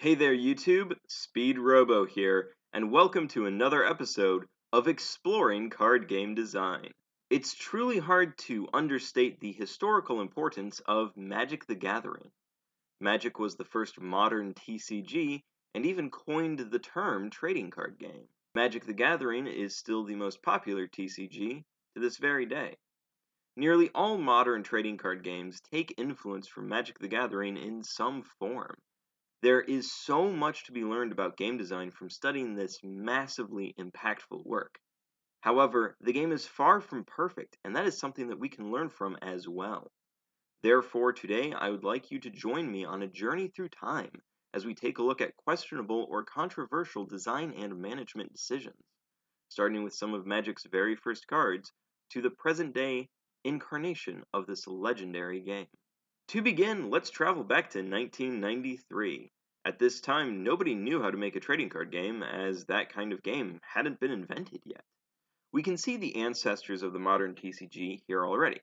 Hey there, YouTube! Speedrobo here, and welcome to another episode of Exploring Card Game Design. It's truly hard to understate the historical importance of Magic the Gathering. Magic was the first modern TCG and even coined the term trading card game. Magic the Gathering is still the most popular TCG to this very day. Nearly all modern trading card games take influence from Magic the Gathering in some form. There is so much to be learned about game design from studying this massively impactful work. However, the game is far from perfect, and that is something that we can learn from as well. Therefore, today I would like you to join me on a journey through time as we take a look at questionable or controversial design and management decisions, starting with some of Magic's very first cards to the present day incarnation of this legendary game. To begin, let's travel back to 1993. At this time, nobody knew how to make a trading card game, as that kind of game hadn't been invented yet. We can see the ancestors of the modern TCG here already.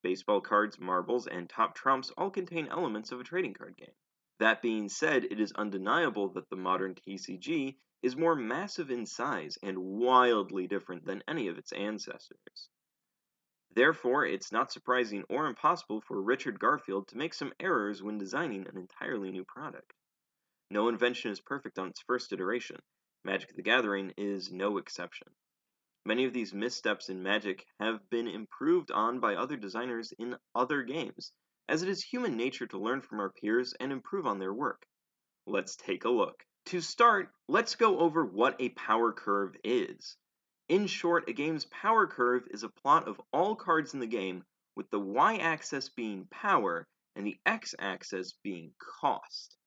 Baseball cards, marbles, and top trumps all contain elements of a trading card game. That being said, it is undeniable that the modern TCG is more massive in size and wildly different than any of its ancestors. Therefore, it's not surprising or impossible for Richard Garfield to make some errors when designing an entirely new product. No invention is perfect on its first iteration. Magic the Gathering is no exception. Many of these missteps in Magic have been improved on by other designers in other games, as it is human nature to learn from our peers and improve on their work. Let's take a look. To start, let's go over what a power curve is. In short, a game's power curve is a plot of all cards in the game, with the y-axis being power and the x-axis being cost.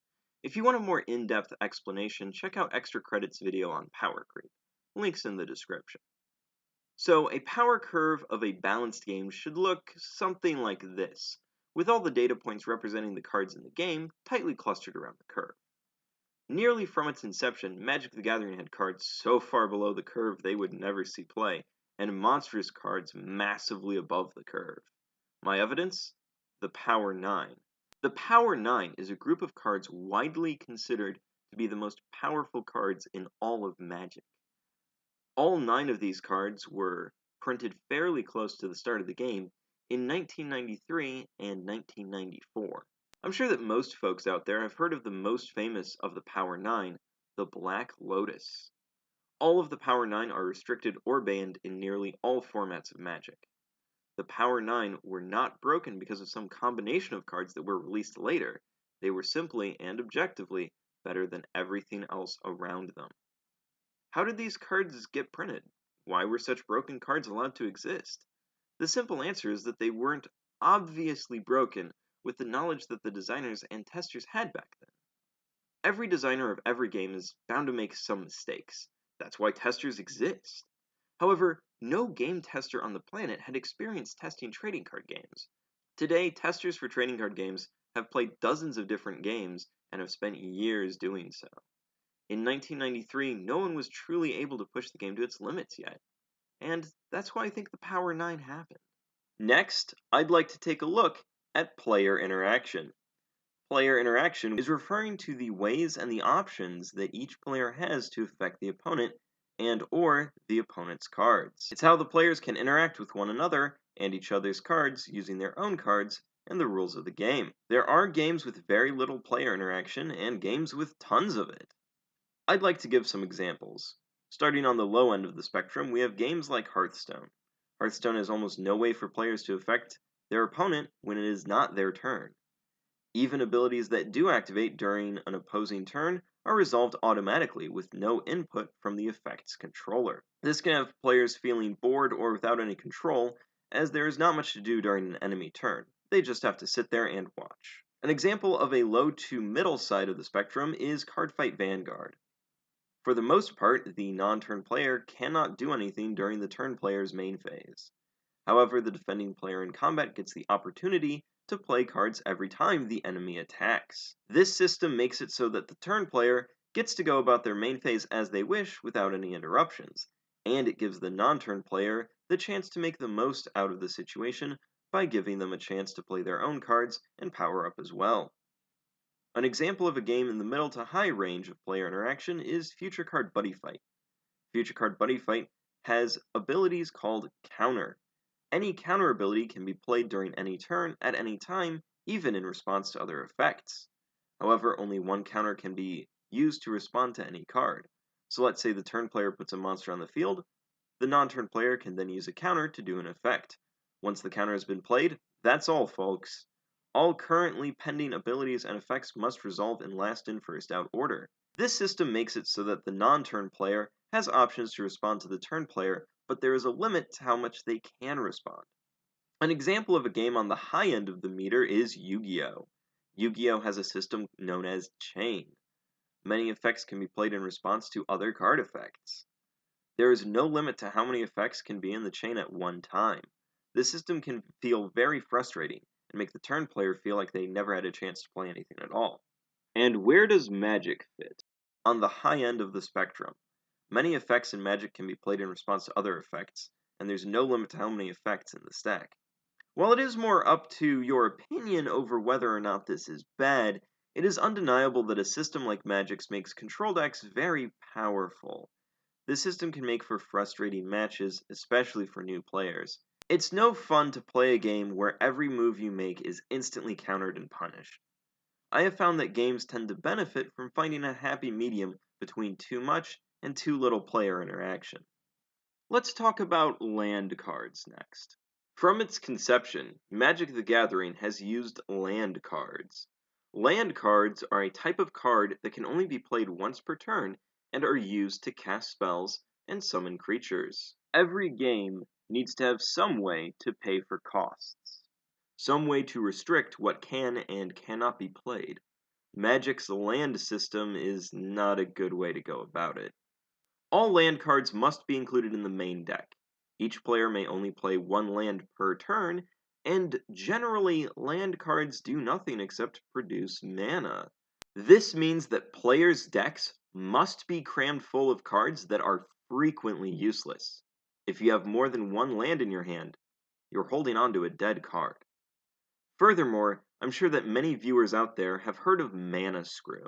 If you want a more in-depth explanation, check out Extra Credits' video on power creep. Links in the description. So, a power curve of a balanced game should look something like this, with all the data points representing the cards in the game tightly clustered around the curve. Nearly from its inception, Magic the Gathering had cards so far below the curve they would never see play, and monstrous cards massively above the curve. My evidence? The Power 9. The Power 9 is a group of cards widely considered to be the most powerful cards in all of Magic. All 9 of these cards were printed fairly close to the start of the game in 1993 and 1994. I'm sure that most folks out there have heard of the most famous of the Power 9, the Black Lotus. All of the Power 9 are restricted or banned in nearly all formats of Magic. The Power 9 were not broken because of some combination of cards that were released later. They were simply and objectively better than everything else around them. How did these cards get printed? Why were such broken cards allowed to exist? The simple answer is that they weren't obviously broken with the knowledge that the designers and testers had back then. Every designer of every game is bound to make some mistakes. That's why testers exist. However, no game tester on the planet had experience testing trading card games. Today, testers for trading card games have played dozens of different games and have spent years doing so. In 1993, no one was truly able to push the game to its limits yet, and that's why I think the Power 9 happened. Next, I'd like to take a look at player interaction. Player interaction is referring to the ways and the options that each player has to affect the opponent and/or the opponent's cards. It's how the players can interact with one another and each other's cards using their own cards and the rules of the game. There are games with very little player interaction and games with tons of it. I'd like to give some examples. Starting on the low end of the spectrum, we have games like Hearthstone. Hearthstone has almost no way for players to affect their opponent when it is not their turn. Even abilities that do activate during an opposing turn are resolved automatically with no input from the effect's controller. This can have players feeling bored or without any control, as there is not much to do during an enemy turn. They just have to sit there and watch. An example of a low to middle side of the spectrum is Cardfight Vanguard. For the most part, the non-turn player cannot do anything during the turn player's main phase. However, the defending player in combat gets the opportunity to play cards every time the enemy attacks. This system makes it so that the turn player gets to go about their main phase as they wish without any interruptions, and it gives the non-turn player the chance to make the most out of the situation by giving them a chance to play their own cards and power up as well. An example of a game in the middle to high range of player interaction is Future Card Buddy Fight. Future Card Buddy Fight has abilities called Counter. Any counter ability can be played during any turn, at any time, even in response to other effects. However, only one counter can be used to respond to any card. So let's say the turn player puts a monster on the field, the non-turn player can then use a counter to do an effect. Once the counter has been played, that's all, folks. All currently pending abilities and effects must resolve in last in first out order. This system makes it so that the non-turn player has options to respond to the turn player, but there is a limit to how much they can respond. An example of a game on the high end of the meter is Yu-Gi-Oh! Yu-Gi-Oh! Has a system known as Chain. Many effects can be played in response to other card effects. There is no limit to how many effects can be in the chain at one time. This system can feel very frustrating and make the turn player feel like they never had a chance to play anything at all. And where does Magic fit? On the high end of the spectrum. Many effects in Magic can be played in response to other effects, and there's no limit to how many effects in the stack. While it is more up to your opinion over whether or not this is bad, it is undeniable that a system like Magic's makes control decks very powerful. This system can make for frustrating matches, especially for new players. It's no fun to play a game where every move you make is instantly countered and punished. I have found that games tend to benefit from finding a happy medium between too much and too little player interaction. Let's talk about land cards next. From its conception, Magic the Gathering has used land cards. Land cards are a type of card that can only be played once per turn and are used to cast spells and summon creatures. Every game needs to have some way to pay for costs, some way to restrict what can and cannot be played. Magic's land system is not a good way to go about it. All land cards must be included in the main deck. Each player may only play one land per turn, and generally, land cards do nothing except produce mana. This means that players' decks must be crammed full of cards that are frequently useless. If you have more than one land in your hand, you're holding on to a dead card. Furthermore, I'm sure that many viewers out there have heard of mana screw.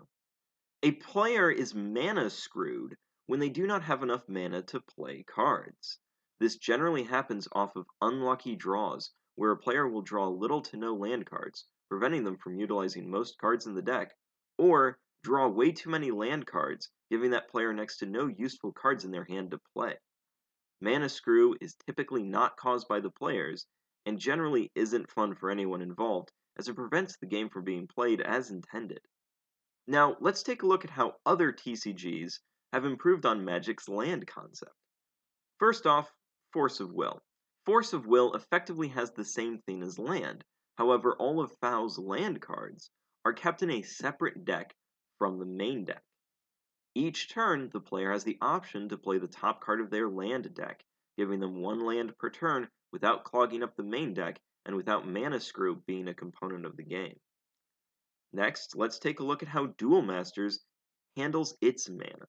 A player is mana screwed when they do not have enough mana to play cards. This generally happens off of unlucky draws, where a player will draw little to no land cards, preventing them from utilizing most cards in the deck, or draw way too many land cards, giving that player next to no useful cards in their hand to play. Mana screw is typically not caused by the players, and generally isn't fun for anyone involved, as it prevents the game from being played as intended. Now, let's take a look at how other TCGs have improved on Magic's land concept. First off, Force of Will. Force of Will effectively has the same thing as land, however, all of FAU's land cards are kept in a separate deck from the main deck. Each turn, the player has the option to play the top card of their land deck, giving them one land per turn without clogging up the main deck and without Mana Screw being a component of the game. Next, let's take a look at how Duel Masters handles its mana.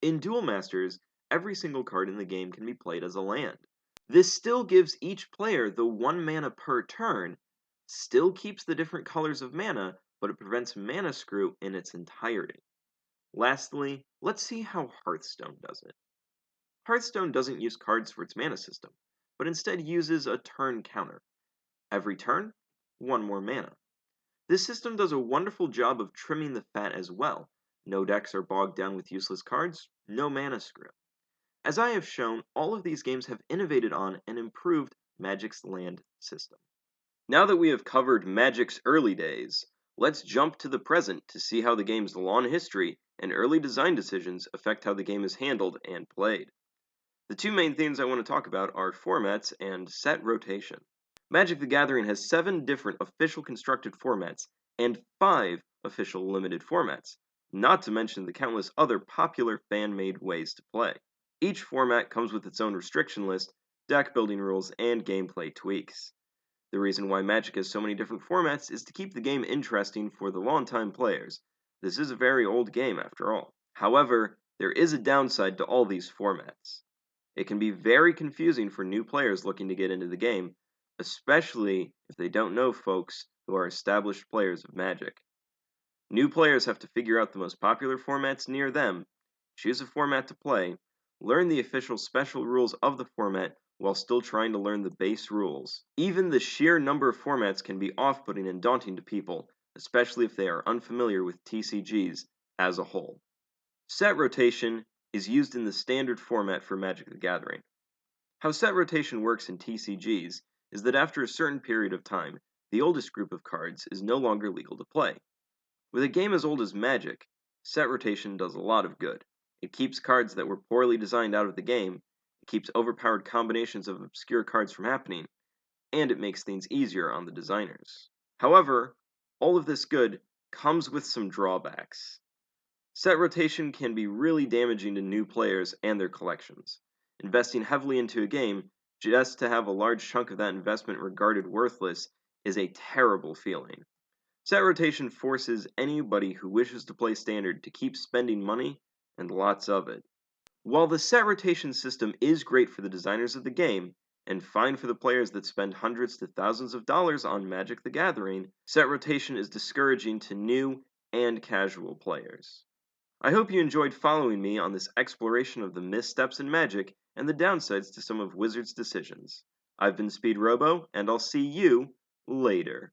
In Duel Masters, every single card in the game can be played as a land. This still gives each player the one mana per turn, still keeps the different colors of mana, but it prevents Mana Screw in its entirety. Lastly, let's see how Hearthstone does it. Hearthstone doesn't use cards for its mana system, but instead uses a turn counter. Every turn, one more mana. This system does a wonderful job of trimming the fat as well. No decks are bogged down with useless cards, no mana screw. As I have shown, all of these games have innovated on and improved Magic's land system. Now that we have covered Magic's early days, let's jump to the present to see how the game's long history and early design decisions affect how the game is handled and played. The two main things I want to talk about are formats and set rotation. Magic the Gathering has 7 different official constructed formats and 5 official limited formats, not to mention the countless other popular fan-made ways to play. Each format comes with its own restriction list, deck building rules, and gameplay tweaks. The reason why Magic has so many different formats is to keep the game interesting for the long-time players. This is a very old game after all. However, there is a downside to all these formats. It can be very confusing for new players looking to get into the game, especially if they don't know folks who are established players of Magic. New players have to figure out the most popular formats near them, choose a format to play, learn the official special rules of the format while still trying to learn the base rules. Even the sheer number of formats can be off-putting and daunting to people, especially if they are unfamiliar with TCGs as a whole. Set rotation is used in the standard format for Magic the Gathering. How set rotation works in TCGs is that after a certain period of time, the oldest group of cards is no longer legal to play. With a game as old as Magic, set rotation does a lot of good. It keeps cards that were poorly designed out of the game, it keeps overpowered combinations of obscure cards from happening, and it makes things easier on the designers. However, all of this good comes with some drawbacks. Set rotation can be really damaging to new players and their collections. Investing heavily into a game just to have a large chunk of that investment regarded worthless is a terrible feeling. Set rotation forces anybody who wishes to play Standard to keep spending money, and lots of it. While the set rotation system is great for the designers of the game, and fine for the players that spend hundreds to thousands of dollars on Magic the Gathering, set rotation is discouraging to new and casual players. I hope you enjoyed following me on this exploration of the missteps in Magic and the downsides to some of Wizards' decisions. I've been Speedrobo, and I'll see you later.